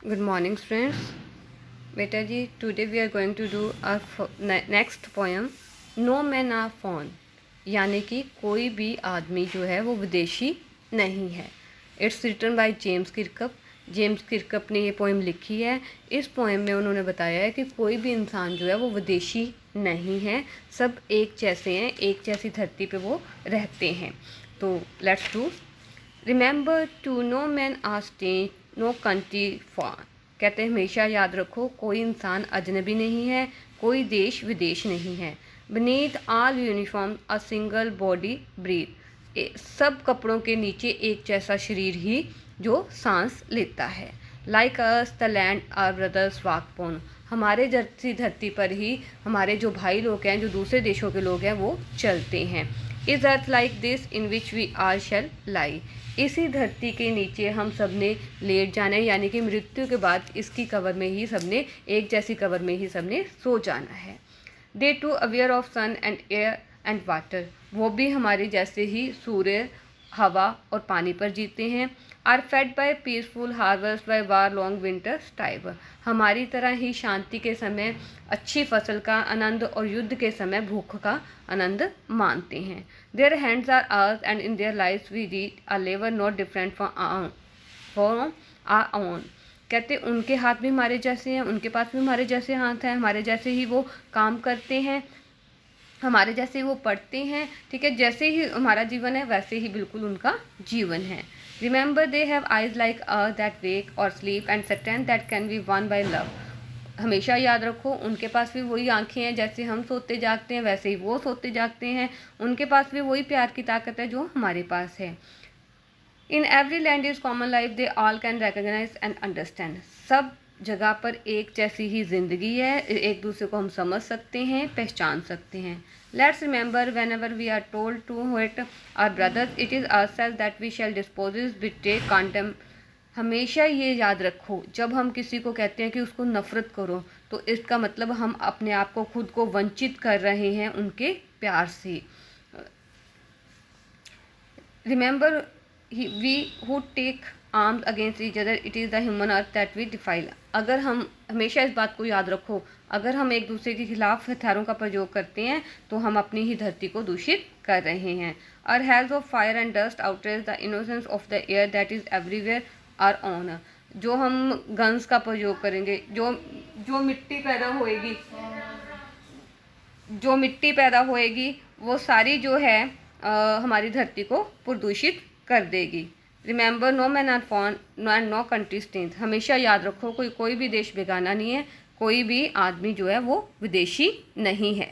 Good morning, students. बेटा जी, today we are going to do our next poem. No men are foreign, यानी कि कोई भी आदमी जो है वो विदेशी नहीं है. It's written by James Kirkup. James Kirkup ने ये पोएम लिखी है. इस पोएम में उन्होंने बताया है कि कोई भी इंसान जो है वो विदेशी नहीं है, सब एक जैसे हैं, एक जैसी धरती पे वो रहते हैं. तो let's do. Remember to no man are strange no country for. कहते हैं हमेशा याद रखो, कोई इंसान अजनबी नहीं है, कोई देश विदेश नहीं है. Beneath all uniform a single body breathe. सब कपड़ों के नीचे एक जैसा शरीर ही जो सांस लेता है. Like us the land our brothers walk on. हमारे जैसी धरती पर ही हमारे जो भाई लोग हैं, जो दूसरे देशों के लोग हैं, वो चलते हैं. Is earth like this in which we are shall lie. इसी धरती के नीचे हम सब ने लेट जाना है, यानी कि मृत्यु के बाद इसकी कबर में ही सबने, एक जैसी कबर में ही सबने सो जाना है. They too aware of sun and air and water. वो भी हमारे जैसे ही सूर्य, हवा और पानी पर जीते हैं. Are fed by peaceful harvest by war long winter starve. हमारी तरह ही शांति के समय अच्छी फसल का आनंद और युद्ध के समय भूख का आनंद मानते हैं. Their hands are ours and in their lives we read a labour not different from our own. कहते उनके हाथ भी हमारे जैसे हैं, उनके पास भी हमारे जैसे हाथ हैं, हमारे जैसे ही वो काम करते हैं, हमारे जैसे ही वो पढ़ते हैं. ठीक है, जैसे ही हमारा जीवन है वैसे ही बिल्कुल उनका जीवन है. Remember they have eyes like earth that wake or sleep and strength that can be won by love. हमेशा याद रखो, उनके पास भी वही आंखें हैं, जैसे हम सोते जागते हैं वैसे ही वो सोते जागते हैं. उनके पास भी वही प्यार की ताकत है जो हमारे पास है. In every land is common life they all can recognise and understand. सब जगह पर एक जैसी ही ज़िंदगी है, एक दूसरे को हम समझ सकते हैं, पहचान सकते हैं. Let's remember whenever we are told to hate our brothers it is ourselves that we shall dispossess betray condemn. हमेशा ये याद रखो, जब हम किसी को कहते हैं कि उसको नफ़रत करो, तो इसका मतलब हम अपने आप को, खुद को वंचित कर रहे हैं उनके प्यार से. Remember we who take arms against each other it is the human earth that we defile. अगर हम, हमेशा इस बात को याद रखो, अगर हम एक दूसरे के खिलाफ हथियारों का प्रयोग करते हैं तो हम अपनी ही धरती को दूषित कर रहे हैं. Our health of fire and dust outrage the innocence of the air that is everywhere our own. जो हम गन्स का प्रयोग करेंगे, जो मिट्टी पैदा होएगी वो सारी जो है हमारी धरती को प्रदूषित कर देगी. Remember no man are foreign and no country strange. हमेशा याद रखो, कोई भी देश बेगाना नहीं है, कोई भी आदमी जो है वो विदेशी नहीं है.